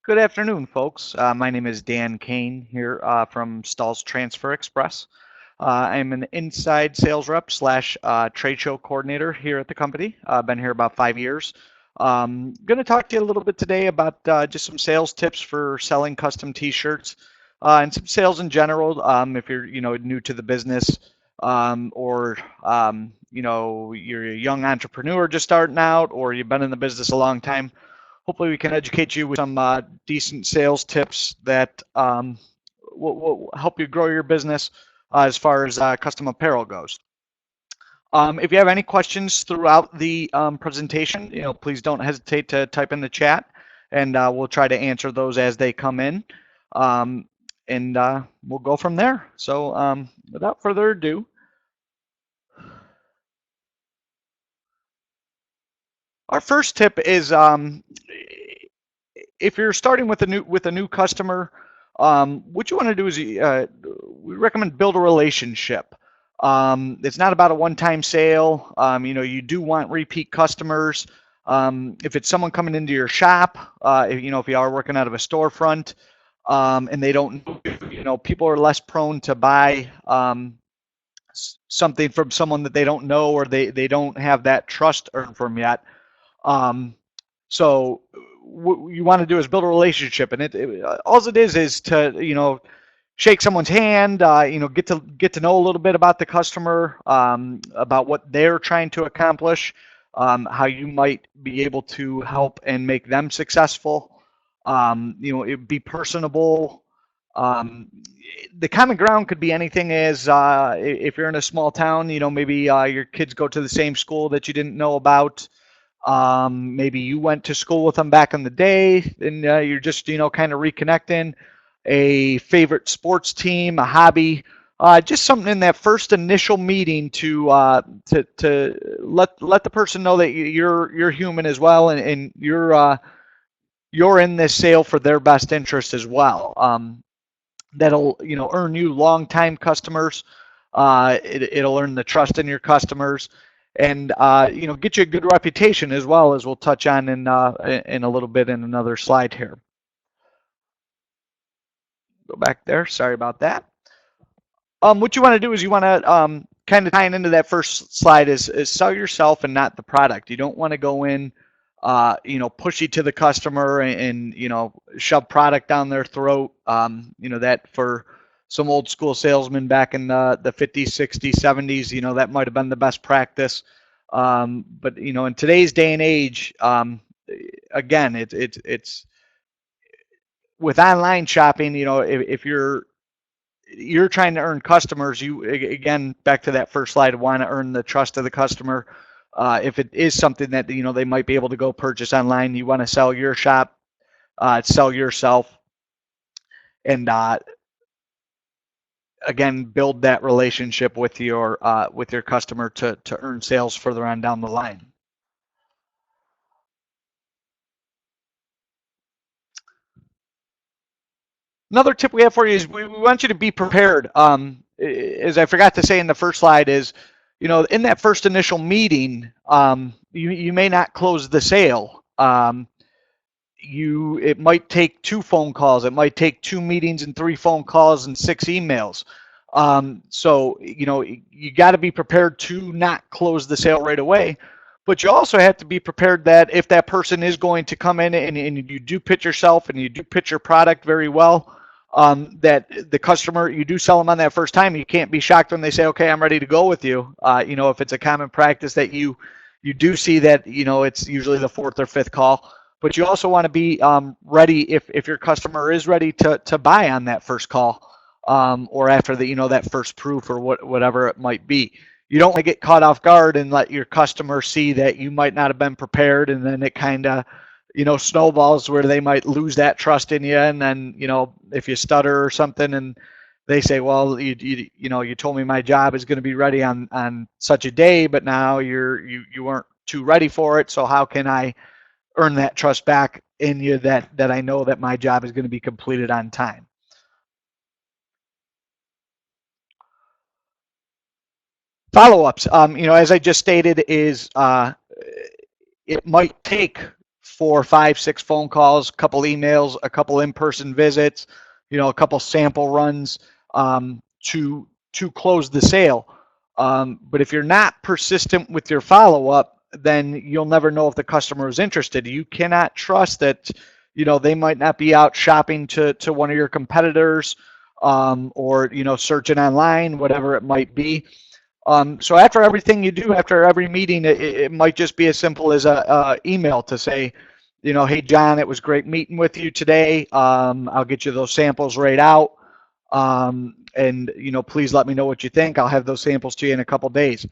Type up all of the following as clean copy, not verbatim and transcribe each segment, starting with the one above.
Good afternoon, folks. My name is Dan Kane here from Stahl's Transfer Express. I'm an inside sales rep slash trade show coordinator here at the company. I've been here about 5 years. Going to talk to you a little bit today about just some sales tips for selling custom T-shirts and some sales in general. If you're new to the business or you're a young entrepreneur just starting out, or you've been in the business a long time. Hopefully we can educate you with some decent sales tips that will help you grow your business as far as custom apparel goes. If you have any questions throughout the presentation, please don't hesitate to type in the chat, and we'll try to answer those as they come in, and we'll go from there. So without further ado, our first tip is if you're starting with a new customer, what you want to do is we recommend build a relationship. It's not about a one-time sale. You do want repeat customers. If it's someone coming into your shop, if you are working out of a storefront, and they don't people are less prone to buy something from someone that they don't know, or they don't have that trust earned from yet. So what you want to do is build a relationship, and all it is to shake someone's hand, get to know a little bit about the customer, about what they're trying to accomplish, how you might be able to help and make them successful. Be personable. The common ground could be anything. As if you're in a small town, maybe your kids go to the same school that you didn't know about. Maybe you went to school with them back in the day, and you're just kind of reconnecting. A favorite sports team, a hobby, just something in that first initial meeting to let the person know that you're human as well, and you're in this sale for their best interest as well. That'll earn you long-time customers. It'll earn the trust in your customers, and get you a good reputation as well, as we'll touch on in a little bit in another slide here. Go back there. Sorry about that. What you want to do is you want to kind of tying into that first slide is sell yourself and not the product. You don't want to go in, pushy to the customer and shove product down their throat. That for some old school salesmen back in the 50s, 60s, 70s, that might have been the best practice. But in today's day and age, again, it's with online shopping. If you're trying to earn customers, you again back to that first slide, want to earn the trust of the customer. If it is something that they might be able to go purchase online, you want to sell your shop, sell yourself, and again build that relationship with your customer to earn sales further on down the line. Another tip we have for you is we want you to be prepared. As I forgot to say in the first slide is, in that first initial meeting, you may not close the sale. It might take 2 phone calls. It might take 2 meetings and 3 phone calls and 6 emails. So you got to be prepared to not close the sale right away. But you also have to be prepared that if that person is going to come in and you do pitch yourself and you do pitch your product very well, that the customer, you do sell them on that first time. You can't be shocked when they say, okay, I'm ready to go with you. If it's a common practice that you do see that, it's usually the 4th or 5th call. But you also want to be ready if your customer is ready to buy on that first call, or after that first proof or whatever it might be. You don't want to get caught off guard and let your customer see that you might not have been prepared, and then it kind of snowballs where they might lose that trust in you. And then if you stutter or something and they say, well, you told me my job is going to be ready on such a day, but now you weren't too ready for it, so how can I earn that trust back in you that I know that my job is going to be completed on time? Follow-ups, as I just stated, is it might take 4, 5, 6 phone calls, a couple emails, a couple in-person visits, a couple sample runs to close the sale. But if you're not persistent with your follow-up, then you'll never know if the customer is interested. You cannot trust that, they might not be out shopping to one of your competitors, or, searching online, whatever it might be. So after everything you do, after every meeting, it might just be as simple as a email to say, hey, John, it was great meeting with you today. I'll get you those samples right out. And, please let me know what you think. I'll have those samples to you in a couple days.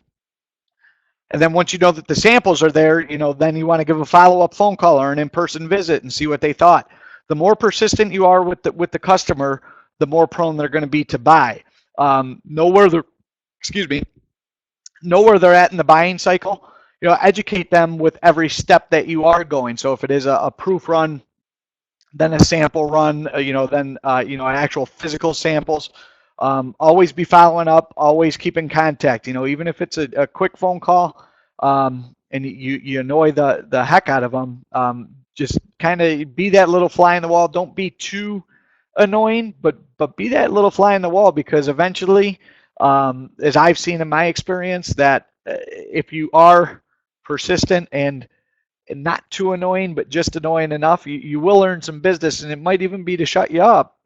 And then once you know that the samples are there, then you want to give a follow-up phone call or an in-person visit and see what they thought. The more persistent you are with the customer, the more prone they're going to be to buy. Know where they're at in the buying cycle. Educate them with every step that you are going. So if it is a proof run, then a sample run, then actual physical samples. Always be following up, always keep in contact, even if it's a quick phone call, and you annoy the heck out of them, just kind of be that little fly in the wall. Don't be too annoying, but be that little fly in the wall, because eventually, as I've seen in my experience, that if you are persistent and not too annoying, but just annoying enough, you will earn some business, and it might even be to shut you up.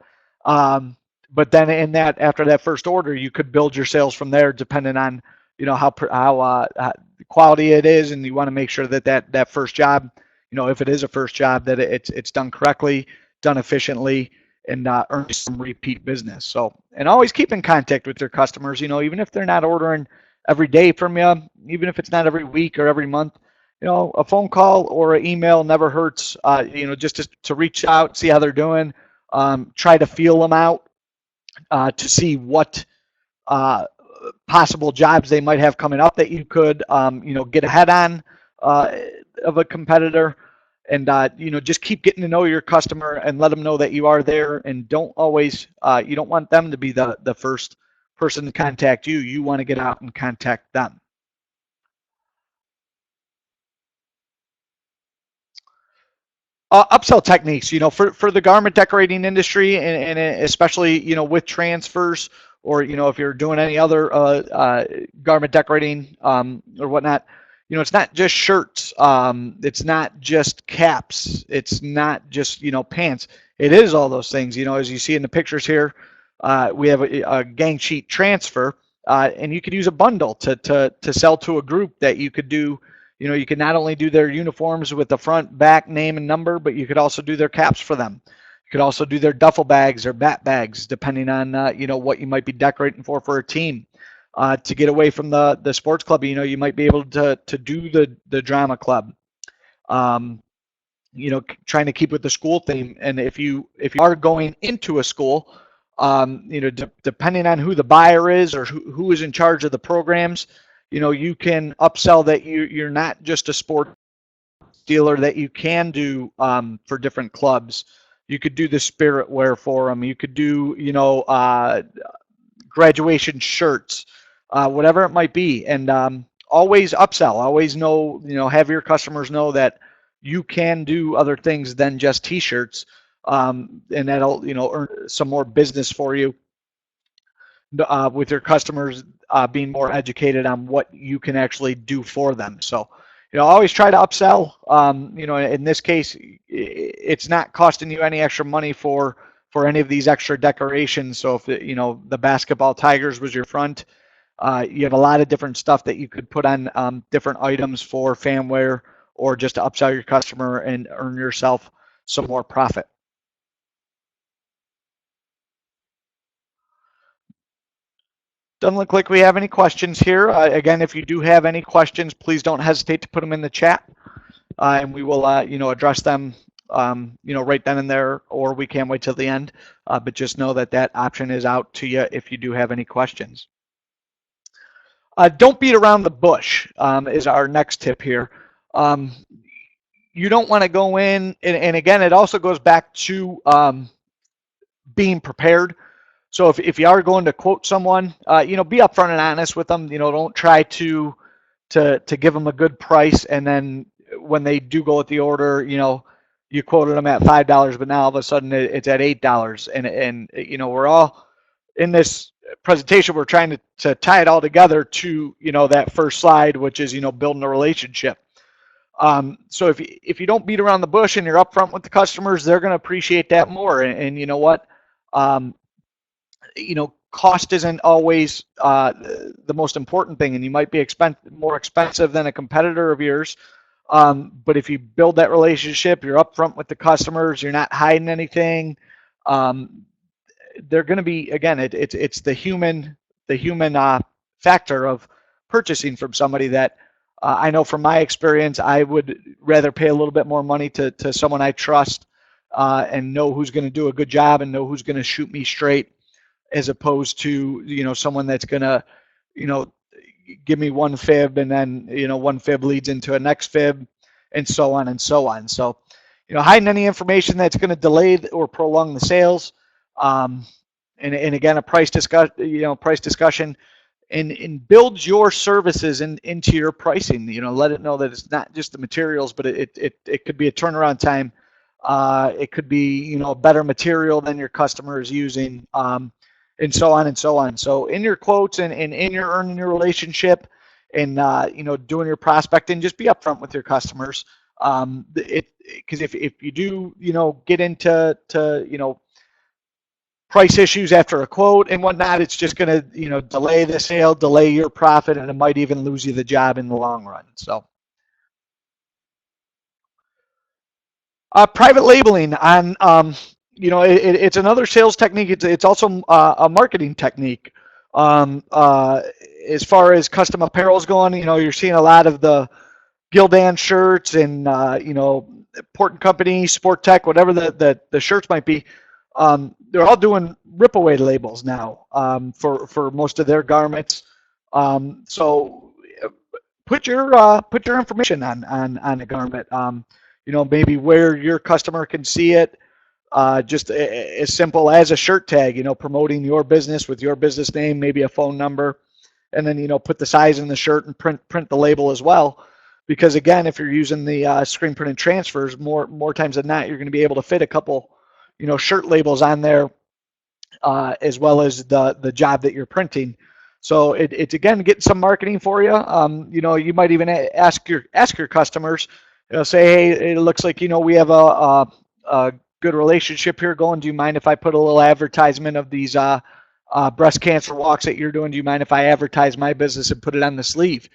But then after that first order, you could build your sales from there, depending on how quality it is, and you want to make sure that first job, if it is a first job, that it's done correctly, done efficiently, and earn some repeat business. So, and always keep in contact with your customers. Even if they're not ordering every day from you, even if it's not every week or every month, a phone call or an email never hurts. Just to reach out, see how they're doing, try to feel them out. To see what possible jobs they might have coming up that you could, get ahead on of a competitor, and just keep getting to know your customer and let them know that you are there. And don't always, you don't want them to be the first person to contact you. You want to get out and contact them. Upsell techniques, for the garment decorating industry, and especially, with transfers, or, if you're doing any other garment decorating or whatnot, it's not just shirts. It's not just caps. It's not just, pants. It is all those things, as you see in the pictures here. We have a gang sheet transfer, and you could use a bundle to sell to a group that you could do. You could not only do their uniforms with the front, back, name, and number, but you could also do their caps for them. You could also do their duffel bags or bat bags, depending on what you might be decorating for a team. To get away from the sports club, you might be able to do the drama club. Trying to keep with the school theme. And if you are going into a school, depending on who the buyer is or who is in charge of the programs, you can upsell that you're not just a sport dealer, that you can do for different clubs. You could do the spirit wear for them. You could do, graduation shirts, whatever it might be. And always upsell. Always know, have your customers know that you can do other things than just T-shirts, and that'll, earn some more business for you. With your customers being more educated on what you can actually do for them. So, always try to upsell. In this case, it's not costing you any extra money for any of these extra decorations. So if the basketball Tigers was your front, you have a lot of different stuff that you could put on different items for fan wear, or just to upsell your customer and earn yourself some more profit. Doesn't look like we have any questions here. Again, if you do have any questions, please don't hesitate to put them in the chat, and we will, address them, right then and there, or we can wait till the end. But just know that option is out to you if you do have any questions. Don't beat around the bush is our next tip here. You don't want to go in, and again, it also goes back to being prepared. So if you are going to quote someone, be upfront and honest with them. Don't try to give them a good price and then when they do go with the order, you quoted them at $5, but now all of a sudden it's at $8, and we're all in this presentation. We're trying to tie it all together to that first slide, which is building a relationship. So if you don't beat around the bush and you're upfront with the customers, they're going to appreciate that more. And you know what? Cost isn't always the most important thing, and you might be more expensive than a competitor of yours. But if you build that relationship, you're upfront with the customers, you're not hiding anything. They're going to be, again, it's the human factor of purchasing from somebody that I know from my experience, I would rather pay a little bit more money to someone I trust and know who's going to do a good job and know who's going to shoot me straight, as opposed to someone that's going to give me one fib, and then one fib leads into a next fib, and so on and so on. So hiding any information that's going to delay or prolong the sales, and again, a price discussion, and build your services into your pricing. Let it know that it's not just the materials, but it could be a turnaround time. It could be a better material than your customer is using, and so on and so on. So in your quotes and in your earning your relationship, and doing your prospecting, just be upfront with your customers. Because if you do get into price issues after a quote and whatnot, it's just going to delay the sale, delay your profit, and it might even lose you the job in the long run. So private labeling on it's another sales technique. It's also a marketing technique. As far as custom apparel is going, you're seeing a lot of the Gildan shirts and Port & Company, Sport Tech, whatever the shirts might be. They're all doing rip-away labels now for most of their garments. So put your information on a garment. Maybe where your customer can see it. Just as simple as a shirt tag. Promoting your business with your business name, maybe a phone number, and then put the size in the shirt and print the label as well. Because again, if you're using the screen print and transfers, more times than not, you're going to be able to fit a couple shirt labels on there, as well as the job that you're printing. So it's again getting some marketing for you. You might even ask your customers. Say, hey, it looks like we have a good relationship here going. Do you mind if I put a little advertisement of these breast cancer walks that you're doing? Do you mind if I advertise my business and put it on the sleeve?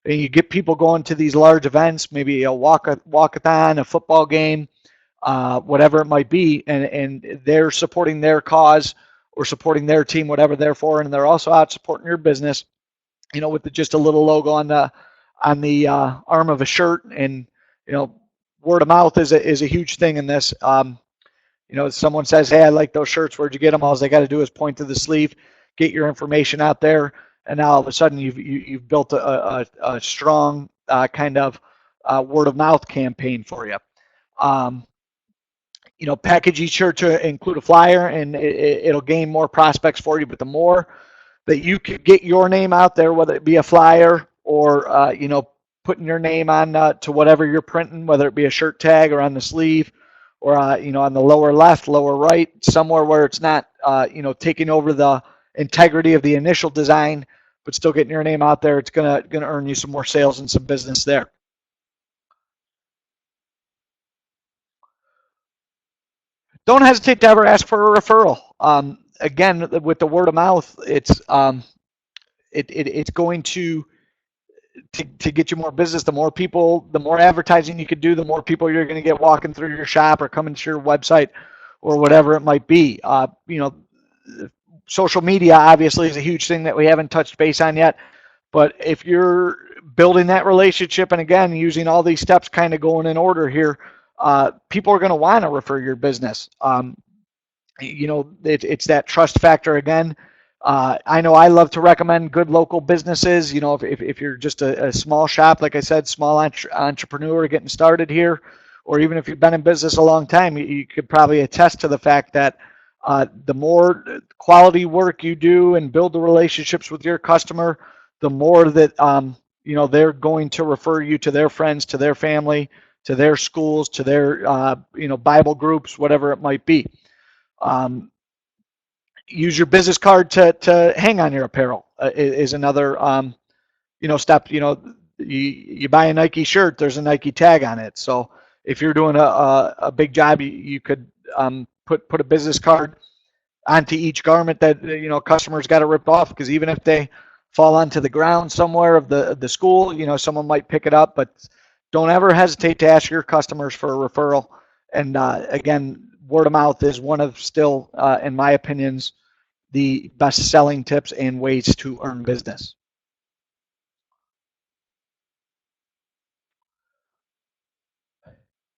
And you get people going to these large events, maybe a walkathon, a football game, whatever it might be, and they're supporting their cause or supporting their team, whatever they're for, and they're also out supporting your business, with just a little logo on the arm of a shirt. And word of mouth is a huge thing in this. Someone says, hey, I like those shirts, where'd you get them? All they got to do is point to the sleeve, get your information out there, and now all of a sudden you've built a strong kind of word of mouth campaign for you. Package each shirt to include a flyer, and it'll gain more prospects for you. But the more that you can get your name out there, whether it be a flyer or putting your name on to whatever you're printing, whether it be a shirt tag or on the sleeve, or on the lower left, lower right, somewhere where it's not taking over the integrity of the initial design, but still getting your name out there, it's gonna earn you some more sales and some business there. Don't hesitate to ever ask for a referral. Again, with the word of mouth, it's going to get you more business. The more people, the more advertising you could do, the more people you're going to get walking through your shop or coming to your website or whatever it might be. Social media obviously is a huge thing that we haven't touched base on yet. But if you're building that relationship, and again, using all these steps kind of going in order here, people are going to want to refer your business. It's that trust factor again. I know I love to recommend good local businesses. If you're just a small shop, like I said, small entrepreneur getting started here, or even if you've been in business a long time, you could probably attest to the fact that the more quality work you do and build the relationships with your customer, the more that they're going to refer you to their friends, to their family, to their schools, to their Bible groups, whatever it might be. Use your business card to hang on your apparel is another step. You buy a Nike shirt, there's a Nike tag on it. So if you're doing a big job, you could put a business card onto each garment that customers got to rip off, because even if they fall onto the ground somewhere of the school, someone might pick it up. But don't ever hesitate to ask your customers for a referral. And again, word of mouth is one of still, in my opinions, the best selling tips and ways to earn business.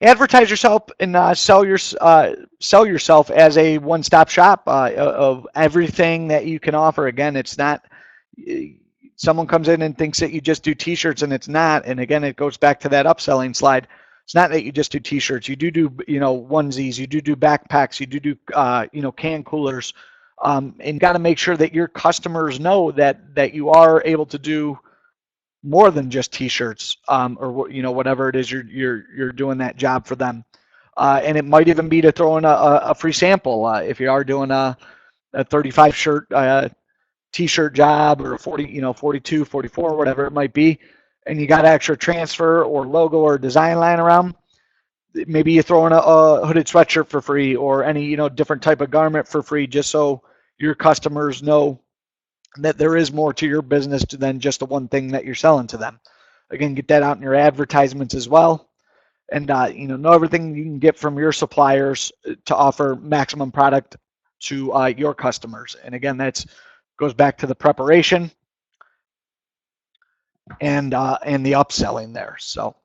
Advertise yourself and sell yourself as a one-stop shop of everything that you can offer. Again, it's not someone comes in and thinks that you just do t-shirts, and it's not. And again, it goes back to that upselling slide. It's not that you just do t-shirts. You do onesies, you do backpacks, you do can coolers, and you got to make sure that your customers know that you are able to do more than just t-shirts, or whatever it is you're doing that job for them. And it might even be to throw in a free sample if you are doing a 35 shirt t-shirt job, or a 42, 44, whatever it might be, and you got extra transfer or logo or design line around. Maybe you throw in a hooded sweatshirt for free, or any different type of garment for free, just so your customers know that there is more to your business than just the one thing that you're selling to them. Again, get that out in your advertisements as well. And know everything you can get from your suppliers to offer maximum product to your customers. And again, that's goes back to the preparation and the upselling there. So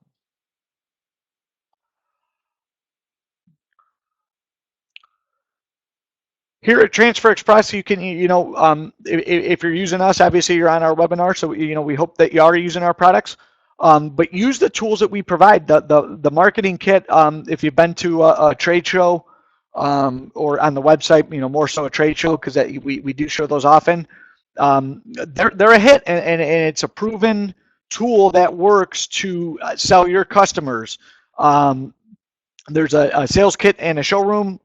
here at Transfer Express, you can, if you're using us, obviously you're on our webinar, so we hope that you are using our products. But use the tools that we provide. The marketing kit. If you've been to a trade show, or on the website, more so a trade show, because we do show those often. They're a hit, and it's a proven tool that works to sell your customers. There's a sales kit and a showroom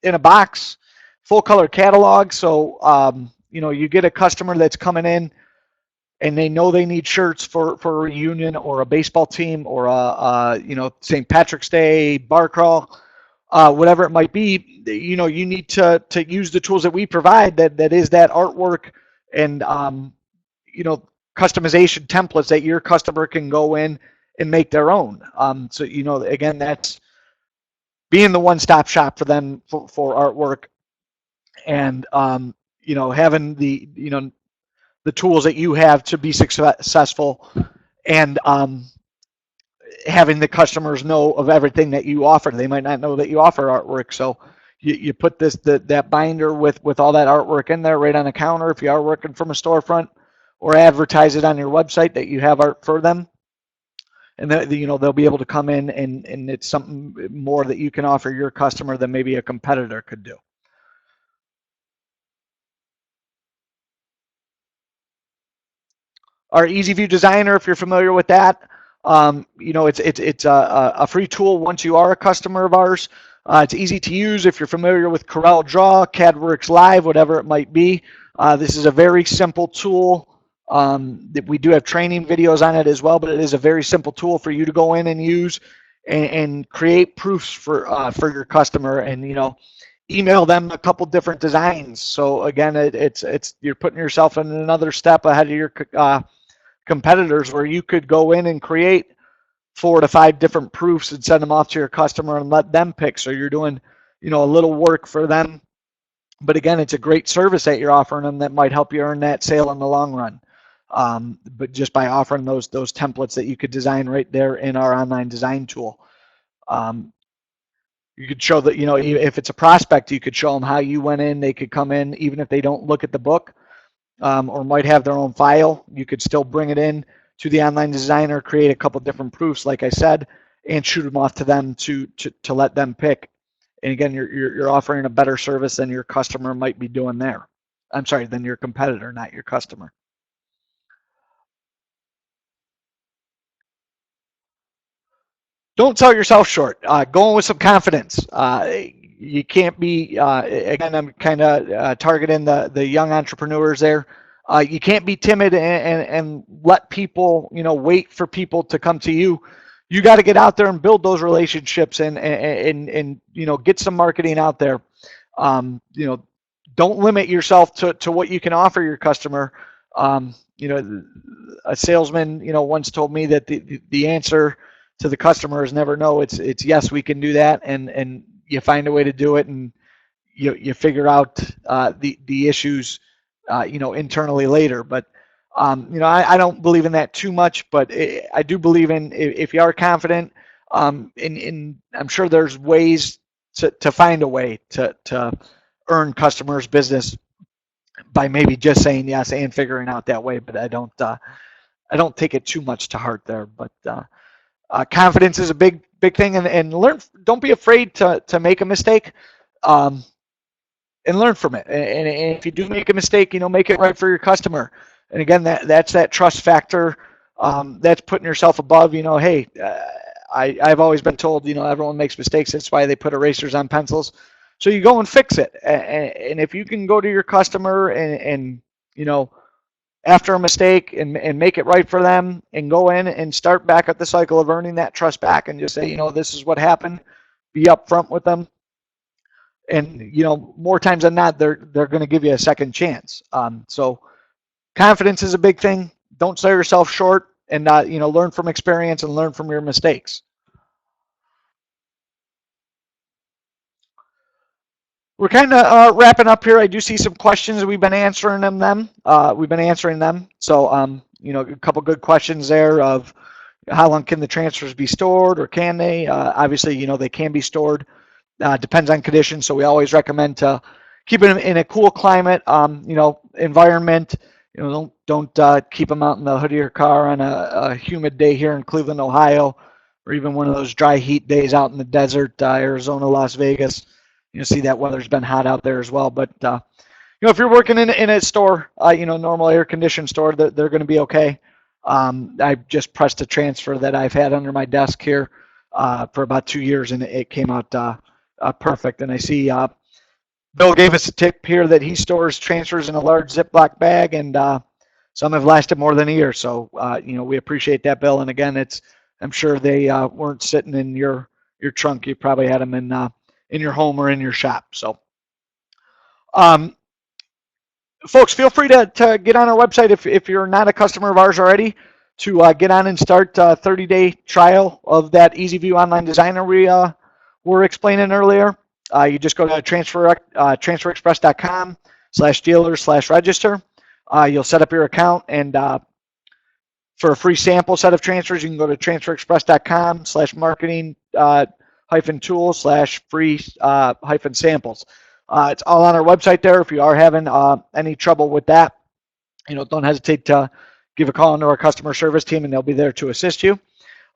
in a box, full color catalog. So you get a customer that's coming in and they know they need shirts for a reunion or a baseball team, or a St. Patrick's Day bar crawl, whatever it might be. You need to use the tools that we provide, that is that artwork and customization templates that your customer can go in and make their own. So again, that's being the one-stop shop for them for artwork, and having the tools that you have to be successful, and having the customers know of everything that you offer. They might not know that you offer artwork, so you put that binder with all that artwork in there right on the counter if you are working from a storefront, or advertise it on your website that you have art for them. And they'll be able to come in, and it's something more that you can offer your customer than maybe a competitor could do. Our Easy View Designer, if you're familiar with that, it's a free tool once you are a customer of ours. It's easy to use if you're familiar with Corel Draw, CADWorks Live, whatever it might be. This is a very simple tool. We do have training videos on it as well, but it is a very simple tool for you to go in and use and create proofs for your customer, and email them a couple different designs. So again, it's you're putting yourself in another step ahead of your competitors, where you could go in and create 4 to 5 different proofs and send them off to your customer and let them pick. So you're doing a little work for them, but again, it's a great service that you're offering them that might help you earn that sale in the long run. But just by offering those templates that you could design right there in our online design tool. You could show that, if it's a prospect, you could show them how you went in. They could come in, even if they don't look at the book, or might have their own file. You could still bring it in to the online designer, create a couple different proofs, like I said, and shoot them off to them to let them pick. And again, you're offering a better service than your customer might be doing there. I'm sorry, than your competitor, not your customer. don't sell yourself short. Go in with some confidence. You can't be, again, I'm kind of targeting the young entrepreneurs there. You can't be timid and let people, wait for people to come to you. You got to get out there and build those relationships and get some marketing out there. Don't limit yourself to what you can offer your customer. A salesman, once told me that the answer to the customer is never no. It's yes, we can do that, and you find a way to do it, and you figure out the issues, internally later. But I don't believe in that too much, but I do believe in if you are confident, and I'm sure there's ways to find a way to earn customers' business by maybe just saying yes and figuring out that way. But I don't take it too much to heart there. But confidence is a big thing, and learn. Don't be afraid to make a mistake, and learn from it. And if you do make a mistake, make it right for your customer. And again, that's that trust factor. That's putting yourself above. Hey, I've always been told, everyone makes mistakes. That's why they put erasers on pencils. So you go and fix it. And if you can go to your customer and after a mistake and make it right for them and go in and start back at the cycle of earning that trust back and just say, this is what happened, be upfront with them. And, more times than not, they're going to give you a second chance. So confidence is a big thing. Don't sell yourself short, and, learn from experience and learn from your mistakes. We're kind of wrapping up here. I do see some questions. We've been answering them. So, a couple good questions there of how long can the transfers be stored, or can they? Obviously, they can be stored. Depends on conditions. So we always recommend to keep them in a cool climate, environment. Don't keep them out in the hood of your car on a humid day here in Cleveland, Ohio, or even one of those dry heat days out in the desert, Arizona, Las Vegas. See that weather's been hot out there as well. But if you're working in a store, normal air conditioned store, they're going to be okay. I just pressed a transfer that I've had under my desk here for about 2 years, and it came out perfect. And I see Bill gave us a tip here that he stores transfers in a large Ziploc bag, and some have lasted more than a year. So we appreciate that, Bill. And again, I'm sure they weren't sitting in your trunk. You probably had them in your home or in your shop. So, folks, feel free to get on our website if you're not a customer of ours already, to get on and start a 30-day trial of that EasyView Online Designer we were explaining earlier. You just go to transferexpress.com/dealer/register. You'll set up your account, and for a free sample set of transfers, you can go to transferexpress.com/marketing-tool/free-samples. It's all on our website there. If you are having any trouble with that, don't hesitate to give a call into our customer service team, and they'll be there to assist you.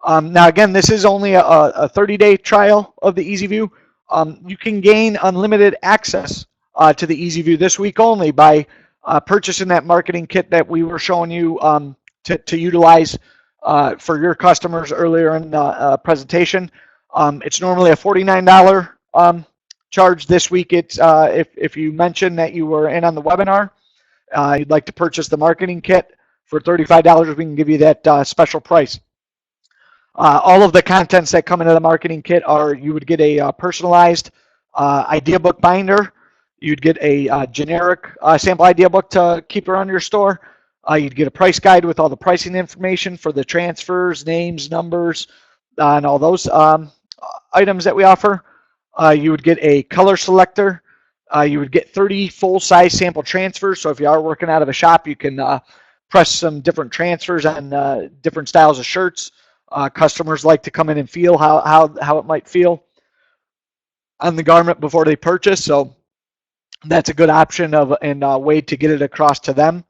Now, again, this is only a 30-day trial of the EasyView. You can gain unlimited access to the EasyView this week only by purchasing that marketing kit that we were showing you to utilize for your customers earlier in the presentation. It's normally a $49 charge. This week, it's if you mention that you were in on the webinar, you'd like to purchase the marketing kit for $35, we can give you that special price. All of the contents that come into the marketing kit are, you would get a personalized idea book binder. You'd get a generic sample idea book to keep around your store. You'd get a price guide with all the pricing information for the transfers, names, numbers, and all those items that we offer. You would get a color selector. You would get 30 full-size sample transfers. So if you are working out of a shop, you can press some different transfers on different styles of shirts. Customers like to come in and feel how it might feel on the garment before they purchase. So that's a good option and a way to get it across to them.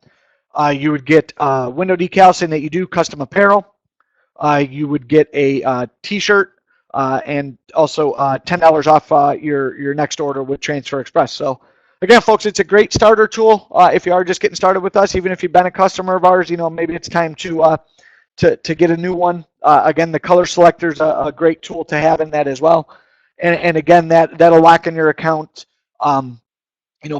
You would get window decals saying that you do custom apparel. You would get a t-shirt and also $10 off your next order with Transfer Express. So again, folks, it's a great starter tool if you are just getting started with us. Even if you've been a customer of ours, maybe it's time to to get a new one. Again, the color selector is a great tool to have in that as well. And again, that'll lock in your account,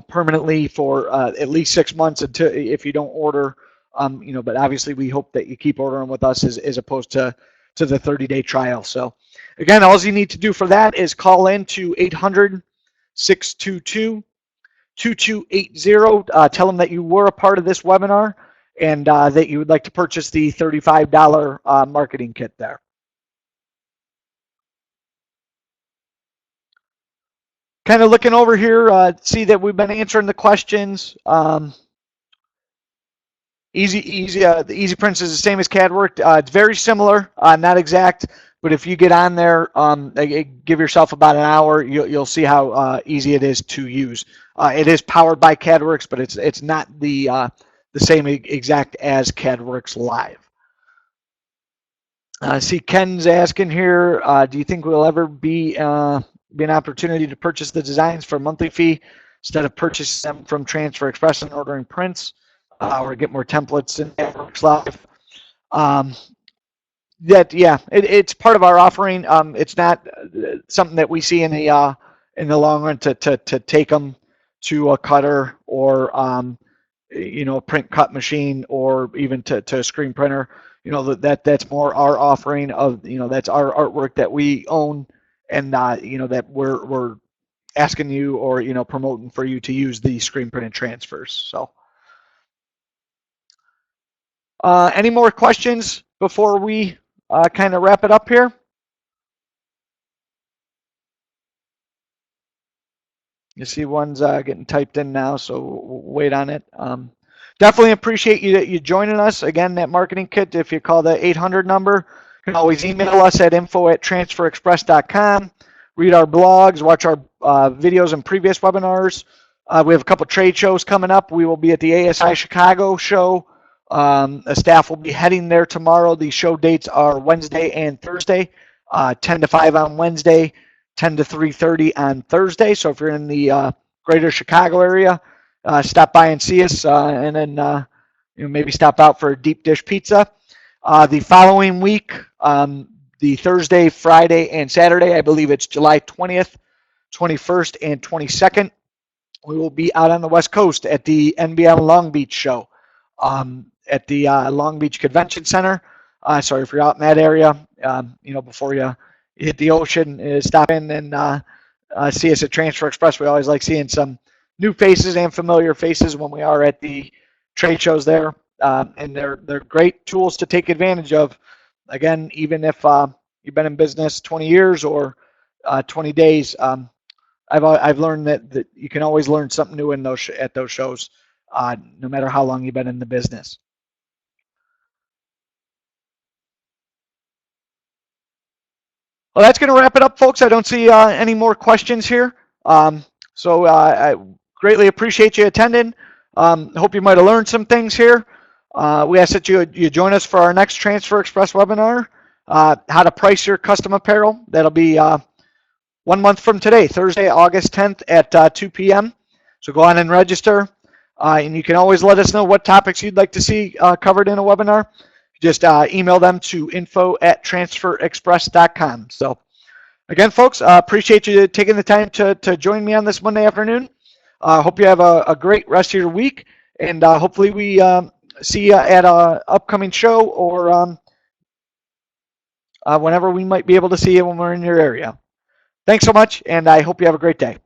permanently for at least 6 months until if you don't order. But obviously we hope that you keep ordering with us as opposed to the 30-day trial. So again, all you need to do for that is call in to 800-622-2280. Tell them that you were a part of this webinar and that you would like to purchase the $35 marketing kit there. Kind of looking over here, see that we've been answering the questions. The Easy Prints is the same as CADWorks. It's very similar, not exact, but if you get on there, give yourself about an hour, you'll see how easy it is to use. It is powered by CADWorks, but it's not the same exact as CADWorks Live. See, Ken's asking here, do you think we'll ever be an opportunity to purchase the designs for a monthly fee instead of purchasing them from Transfer Express and ordering prints? Or get more templates in CADWorks Live. It's part of our offering. It's not something that we see in the long run to take them to a cutter or a print cut machine or even to a screen printer. That's more our offering of that's our artwork that we own and that we're asking you or promoting for you to use the screen printed transfers. So. Any more questions before we kind of wrap it up here? You see one's getting typed in now, so we'll wait on it. Definitely appreciate you joining us. Again, that marketing kit, if you call the 800 number, you can always email us at info@transferexpress.com, read our blogs, watch our videos and previous webinars. We have a couple trade shows coming up. We will be at the ASI Chicago show. The staff will be heading there tomorrow. The show dates are Wednesday and Thursday, 10 to 5 on Wednesday, 10 to 3:30 on Thursday. So if you're in the greater Chicago area, stop by and see us, and then maybe stop out for a deep dish pizza. The following week, the Thursday, Friday, and Saturday, I believe it's July 20th, 21st, and 22nd, we will be out on the West Coast at the NBL Long Beach show. At the Long Beach Convention Center. Sorry if you're out in that area, before you hit the ocean, stop in and see us at Transfer Express. We always like seeing some new faces and familiar faces when we are at the trade shows there, and they're great tools to take advantage of. Again, even if you've been in business 20 years or 20 days, I've learned that you can always learn something new in at those shows, no matter how long you've been in the business. Well, that's going to wrap it up, folks. I don't see any more questions here. So I greatly appreciate you attending. Hope you might have learned some things here. We ask that you join us for our next Transfer Express webinar, how to price your custom apparel. That'll be 1 month from today, Thursday, August 10th at 2 p.m. So go on and register. And you can always let us know what topics you'd like to see covered in a webinar. Just email them to info@transferexpress.com. So again, folks, appreciate you taking the time to join me on this Monday afternoon. Hope you have a great rest of your week, and hopefully we see you at an upcoming show or whenever we might be able to see you when we're in your area. Thanks so much, and I hope you have a great day.